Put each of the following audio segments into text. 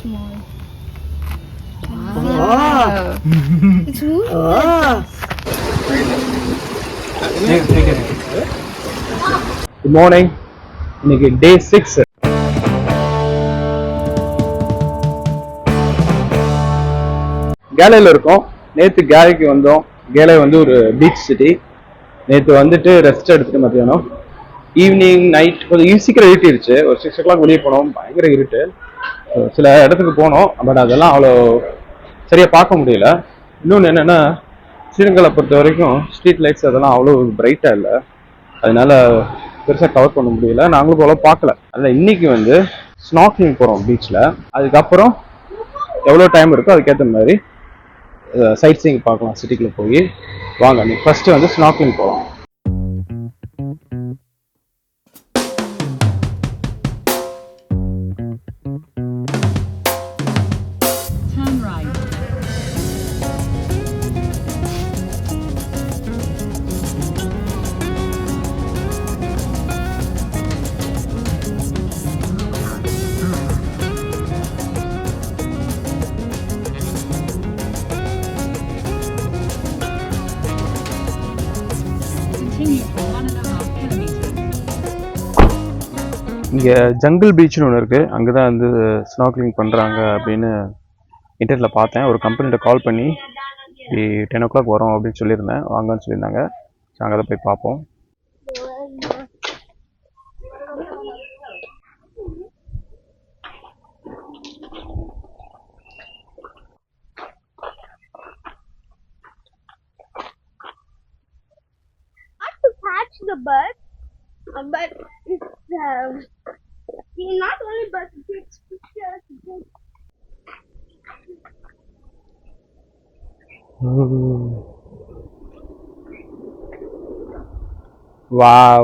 small. Wow. It's moving. Good morning. இன்னைக்கு day 6. கேலையில் இருக்கோம். நேற்று கேலைக்கு வந்தோம். கேலை வந்து ஒரு பீச் சிட்டி. நேற்று வந்துட்டு ரெஸ்ட் எடுத்துட்டு மத்தியானம் ஈவினிங் நைட் கொஞ்சம் சீக்கிரம் இருட்டிருச்சு. ஒரு 6 o'clock வெளியே போனோம். பயங்கர இருட்டு. சில இடத்துக்கு போனோம், பட் அதெல்லாம் அவ்வளோ சரியாக பார்க்க முடியல. இன்னொன்று என்னென்னா, ஸ்ரீலங்காவை பொறுத்த வரைக்கும் ஸ்ட்ரீட் லைட்ஸ் அதெல்லாம் அவ்வளோ பிரைட்டாக இல்லை, அதனால பெருசாக கவர் பண்ண முடியல. நாங்களும் அவ்வளோ பார்க்கல. அதில் இன்னைக்கு வந்து ஸ்நார்க்லிங் போகிறோம் பீச்சில். அதுக்கப்புறம் எவ்வளோ டைம் இருக்கோ அதுக்கேற்ற மாதிரி சைட் சீயிங் பார்க்கலாம் சிட்டிக்குள்ளே போய். வாங்க, நீ ஃபர்ஸ்ட் வந்து ஸ்நார்க்லிங் போகலாம். இங்கே ஜங்கிள் பீச்னு ஒன்று இருக்குது. அங்கே தான் வந்து ஸ்நார்க்லிங் பண்ணுறாங்க அப்படின்னு இன்டர்நெட்டில் பார்த்தேன். ஒரு கம்பெனிகிட்ட கால் பண்ணி 10 o'clock வரோம் அப்படின்னு சொல்லியிருந்தேன். வாங்கன்னு சொல்லியிருந்தாங்க. அங்கே தான் போய் பார்ப்போம். The bird, but it's not only birds, it takes pictures. Wow.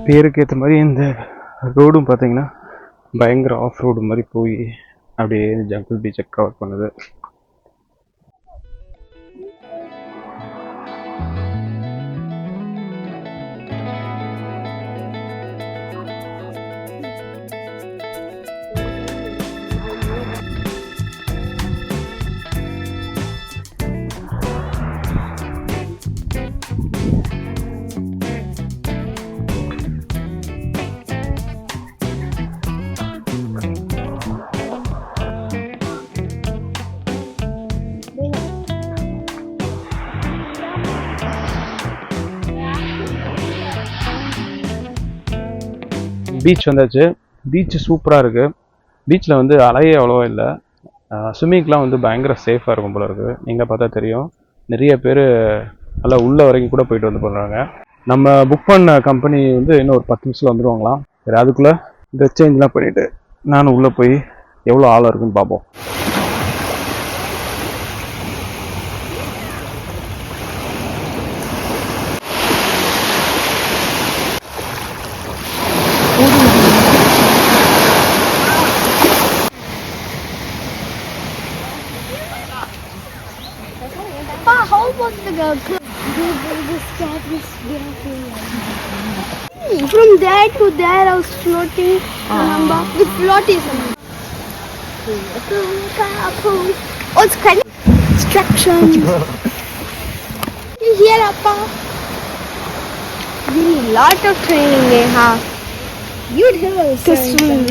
பேருக்கு ஏற்ற மாதிரி இந்த ரோடும் பார்த்தீங்கன்னா பயங்கர ஆஃப் ரோடு மாதிரி போய் அப்படியே ஜங்கிள் பீச்சை கவர் பண்ணுது. பீச் வந்தாச்சு. பீச் சூப்பராக இருக்குது. பீச்சில் வந்து அலையே அவ்வளோவா இல்லை. ஸ்விம்மிங்லாம் வந்து பயங்கர சேஃபாக இருக்கும் போல இருக்குது. நீங்கள் பார்த்தா தெரியும், நிறைய பேர் நல்லா உள்ள வரைக்கும் கூட போயிட்டு வந்து பண்ணுறாங்க. நம்ம புக் பண்ண கம்பெனி வந்து இன்னும் ஒரு 10 நிமிஷத்தில் வந்துடுவாங்களாம். சரி, அதுக்குள்ளே ட்ரெஸ் சேஞ்ச்லாம் பண்ணிவிட்டு நானும் உள்ளே போய் எவ்வளோ ஆழம் இருக்குன்னு பார்ப்போம். How about the girl? From there to there, I was floating. Remember? The float is oh, it's kind of distraction. You hear, Appa? We need a lot of training, Neha. You'd have to swim.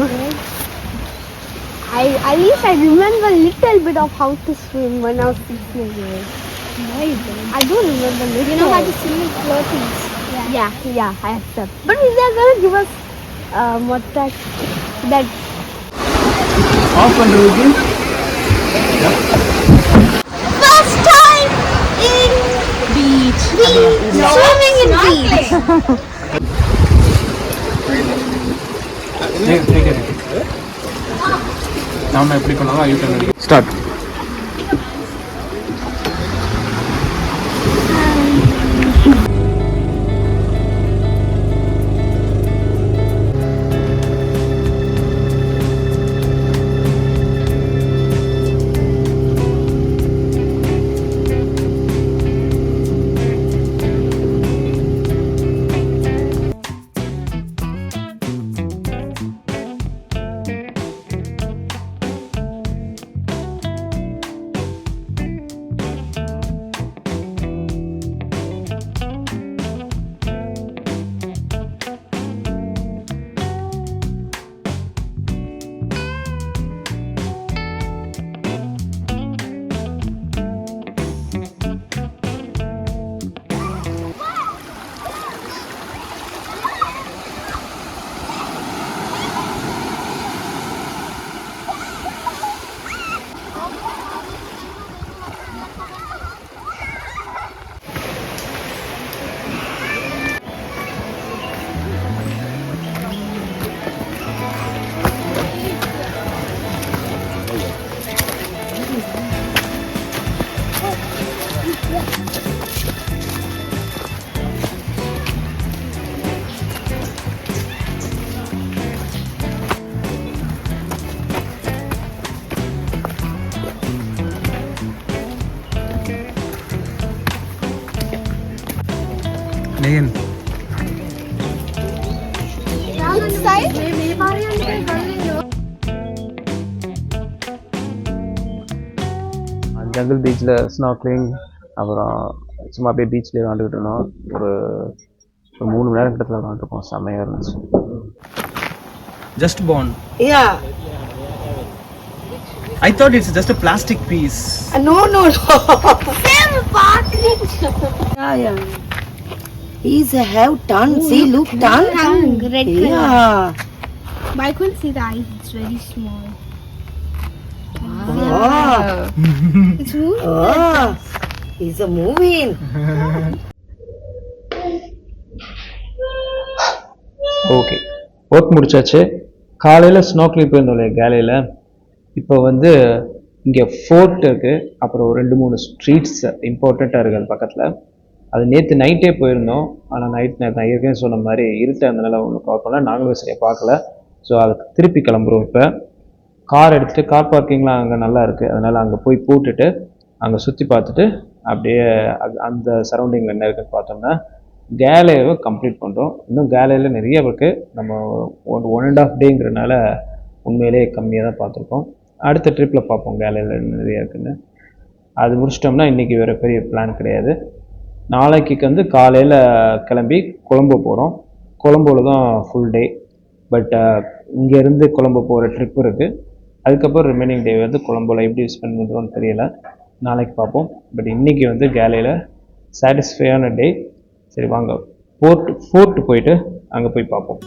At least I remember a little bit of how to swim when I was 6 years old. No, you don't. I don't remember little. You know how to swim with floaties? Yeah, I have that. But they're gonna give us what that off பண்ணுறதுக்கு first time in beach. Swimming in beach. நாம எப்படி பண்ணாலும் U-turn அடிக்கும். Start. Megan. Jungle பீச்சில் snorkelling, அப்புறம் சும்மா அப்படியே பீச்சில் விளாண்டுக்கிட்டு இருந்தோம். ஒரு 3 மணி நேரம் கிட்டத்தில் விளாண்டுருக்கோம். செம்மையாக இருந்துச்சு. Just born. Yeah. I thought it's just a plastic piece. No. Yeah. He's have tongue. See, look, tongue. Red color. Yeah. But I couldn't see the eyes. It's very small. Oh. It's moving. Oh. He's a moving. Okay, work முடிச்சாச்சு. காலையில் snorkelling போயிருந்தோம் இல்லையா கேலையில். இப்போ வந்து இங்கே fort இருக்குது, அப்புறம் 2-3 streets இம்பார்ட்டண்ட்டாக இருக்குது அது பக்கத்தில். அது நேற்று நைட்டே போயிருந்தோம். ஆனால் நைட் நான் ஏற்கனவே சொன்ன மாதிரி இருட்டாக இருந்தனால ஒன்று கால் பண்ணல, நாங்களும் சரியாக பார்க்கல. ஸோ அதுக்கு திருப்பி கிளம்புறோம். இப்போ கார் எடுத்துகிட்டு, கார் பார்க்கிங்லாம் அங்கே நல்லா இருக்குது, அதனால் அங்கே போய் போட்டுட்டு அங்கே சுற்றி பார்த்துட்டு அப்படியே அந்த சரௌண்டிங்கில் என்ன இருக்குதுன்னு பார்த்தோம்னா கேலேவை கம்ப்ளீட் பண்ணுறோம். இன்னும் கேலையில் நிறைய இருக்குது. நம்ம 1.5 டேங்கிறனால உண்மையிலேயே கம்மியாக தான் பார்த்துருக்கோம். அடுத்த ட்ரிப்பில் பார்ப்போம் கேலையில் நிறைய இருக்குதுன்னு. அது முடிச்சிட்டோம்னா இன்றைக்கி வேறு பெரிய பிளான் கிடையாது. நாளைக்கு வந்து காலையில் கிளம்பி கொலம்போ போகிறோம். கொலம்போவில் தான் ஃபுல் டே. பட் இங்கேருந்து கொலம்போ போகிற ட்ரிப் இருக்குது. அதுக்கப்புறம் ரிமைனிங் டே வந்து கொலம்போவில் எப்படி ஸ்பெண்ட் பண்ணுறோன்னு தெரியல, நாளைக்கு பார்ப்போம். பட் இன்றைக்கி வந்து கேலையில் சாட்டிஸ்ஃபையான டே. சரி வாங்க ஃபோர்ட் போயிட்டு அங்கே போய் பார்ப்போம்.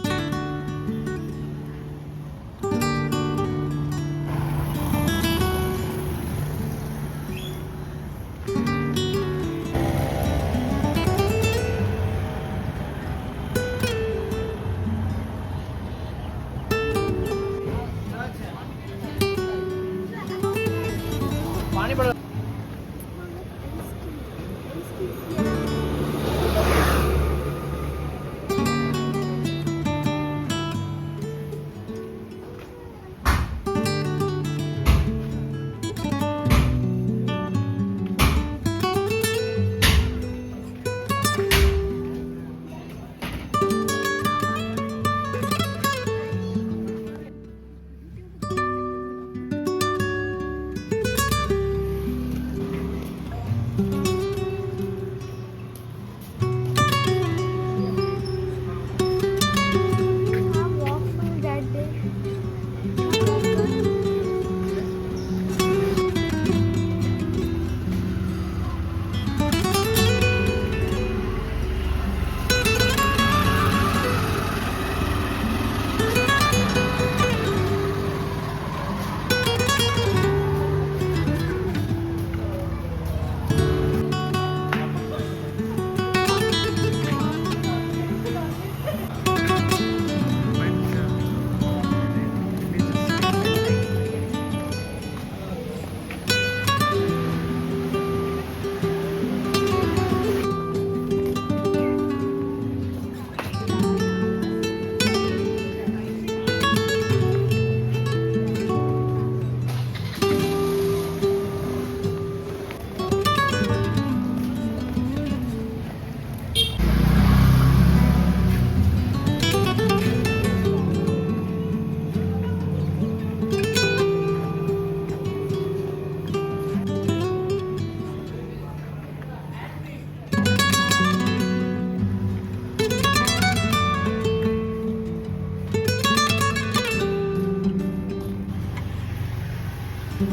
Oh,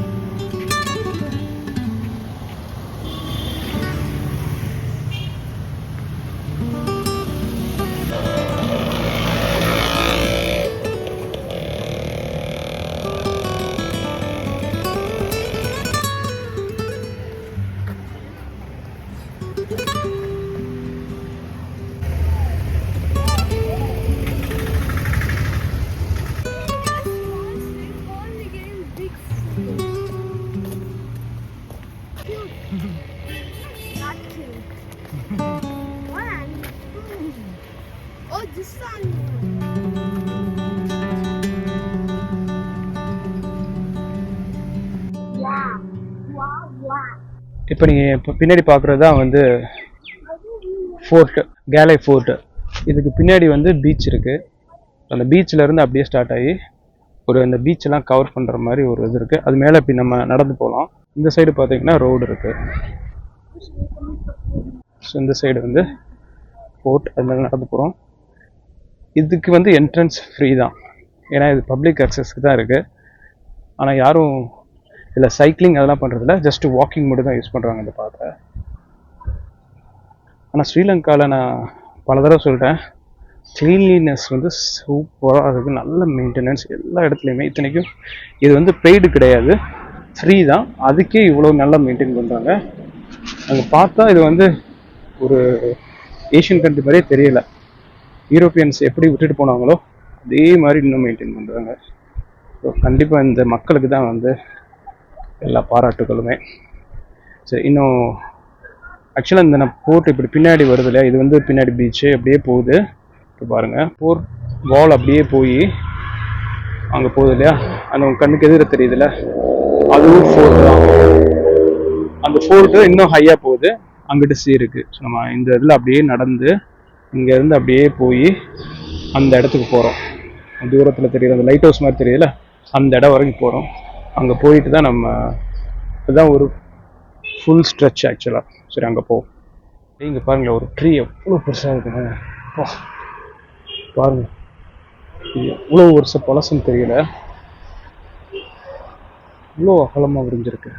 this one. Yeah. Wow, wow. இப்போ நீங்கள் இப்போ பின்னாடி பார்க்குறது தான் வந்து ஃபோர்ட்டு, கேலை ஃபோர்ட்டு. இதுக்கு பின்னாடி வந்து பீச் இருக்குது. அந்த பீச்சிலேருந்து அப்படியே ஸ்டார்ட் ஆகி ஒரு அந்த பீச்செல்லாம் கவர் பண்ணுற மாதிரி ஒரு இது இருக்குது. அது மேலே இப்போ நம்ம நடந்து போகலாம். இந்த சைடு பார்த்தீங்கன்னா ரோடு இருக்குது. ஸோ இந்த சைடு வந்து ஃபோர்ட், அது மேலே நடந்து போகிறோம். இதுக்கு வந்து என்ட்ரன்ஸ் ஃப்ரீ தான், ஏன்னா இது பப்ளிக் அக்சஸ்க்கு தான் இருக்குது. ஆனால் யாரும் இதில் சைக்கிளிங் அதெல்லாம் பண்ணுறதில்ல, ஜஸ்ட்டு வாக்கிங் மட்டும் தான் யூஸ் பண்ணுறாங்க இந்த பார்க்க. ஆனால் ஸ்ரீலங்காவில் நான் பல தடவை சொல்லிட்டேன், க்ளீன்லினஸ் வந்து சூப்பராக இருக்குது, நல்ல மெயின்டெனன்ஸ் எல்லா இடத்துலையுமே. இத்தனைக்கும் இது வந்து பெய்டு கிடையாது, ஃப்ரீ தான். அதுக்கே இவ்வளோ நல்லா மெயின்டைன் பண்ணுறாங்க. அங்கே பார்த்தா இது வந்து ஒரு ஏஷியன் கண்ட்ரி மாதிரியே தெரியல. யூரோப்பியன்ஸ் எப்படி விட்டுட்டு போனாங்களோ அதே மாதிரி இன்னும் மெயின்டைன் பண்ணுறாங்க. ஸோ கண்டிப்பாக இந்த மக்களுக்கு தான் வந்து எல்லா பாராட்டுகளுமே. சரி, இன்னும் ஆக்சுவலாக இந்த போர்ட் இப்படி பின்னாடி வருது இல்லையா, இது வந்து பின்னாடி பீச்சு அப்படியே போகுது. இப்போ பாருங்கள், போர்ட் வால் அப்படியே போய் அங்கே போகுது இல்லையா, அந்த கண்ணுக்கு எதிர தெரியுதுல்ல, அதுவும் ஃபோர்ட் தான். அந்த ஃபோர்ட்டு இன்னும் ஹையாக போகுது, அங்கிட்டு சி இருக்குது. ஸோ நம்ம இந்த இதில் அப்படியே நடந்து இங்கேருந்து அப்படியே போய் அந்த இடத்துக்கு போகிறோம். தூரத்தில் தெரியுது அந்த லைட் ஹவுஸ் மாதிரி தெரியுதுல்ல, அந்த இடம் வரைக்கும் போகிறோம். அங்கே போயிட்டு தான் நம்ம, இதுதான் ஒரு ஃபுல் ஸ்ட்ரெச் ஆக்சுவலாக. சரி, அங்கே போவோம். இங்கே பாருங்களேன், ஒரு ட்ரீ எவ்வளோ பெருசாக இருக்குங்க. பாருங்கள், இது எவ்வளோ வருஷம் பழசுன்னு தெரியல, இவ்வளோ அகலமாக விரிஞ்சிருக்கு.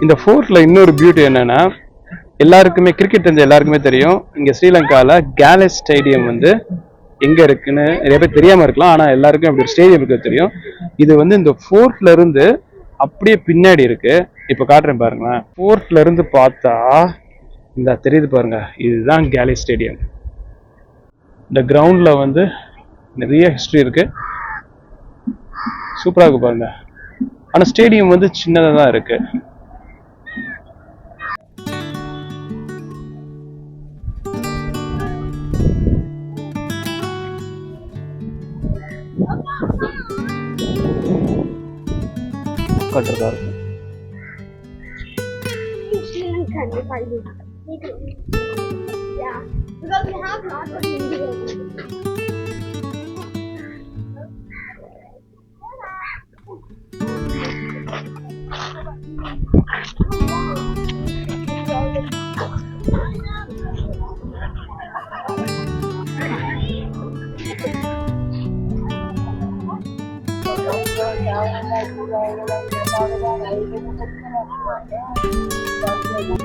இந்த ஃபோர்ட்ல இன்னொரு பியூட்டி என்னன்னா, எல்லாருக்குமே கிரிக்கெட் தெரிஞ்ச எல்லாருக்குமே தெரியும், இங்க ஸ்ரீலங்கால கேலே ஸ்டேடியம் வந்து எங்க இருக்குன்னு நிறைய பேர் தெரியாம இருக்கலாம். ஆனா எல்லாருக்கும் அப்படி ஒரு ஸ்டேடியம் இருக்கு தெரியும். இது வந்து இந்த ஃபோர்ட்ல இருந்து அப்படியே பின்னாடி இருக்கு. இப்ப காட்டுறேன் பாருங்களேன். ஃபோர்ட்ல இருந்து பார்த்தா இந்த தெரியுது பாருங்க, இதுதான் கேலே ஸ்டேடியம். இந்த கிரவுண்ட்ல வந்து நிறைய ஹிஸ்டரி இருக்கு, சூப்பரா இருக்கு பாருங்க. ஆனா ஸ்டேடியம் வந்து சின்னதா தான் இருக்கு. கட்டுறதா இருக்கும். Yeah, because we have lots of videos.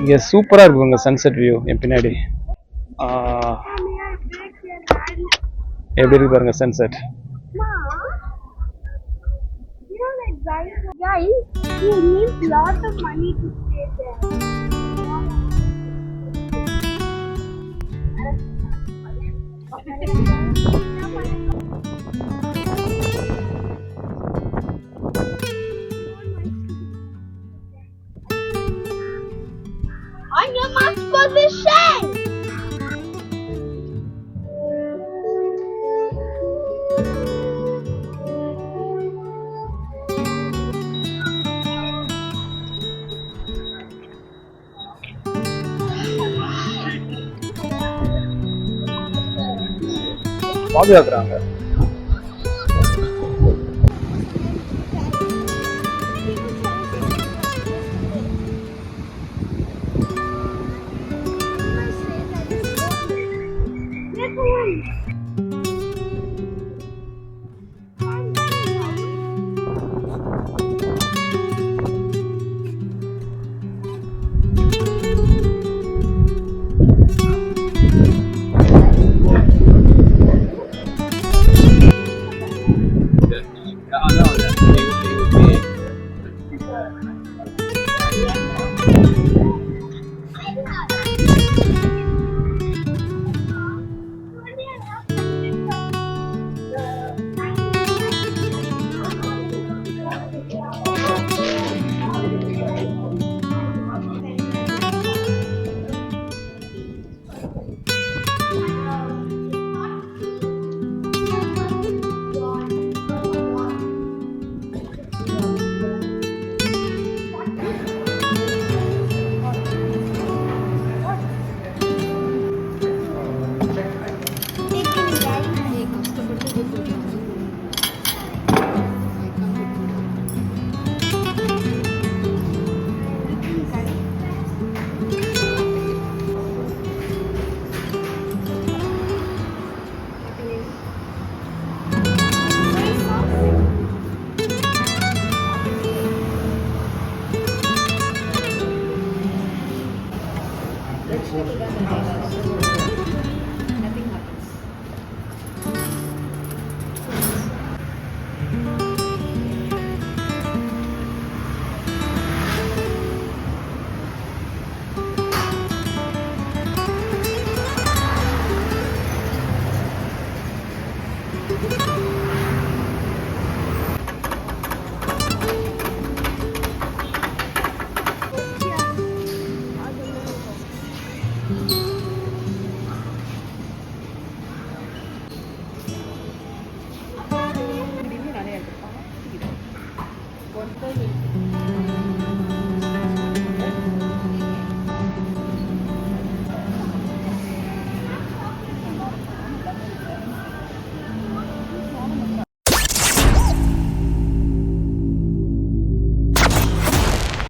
இங்க சூப்பரா இருக்குங்க சன்செட் வியூ. என் பின்னாடி எப்படி இருக்கு பாருங்க sunset. Guys, you need lot of money to stay there. பாதுகாக்கிறாங்க.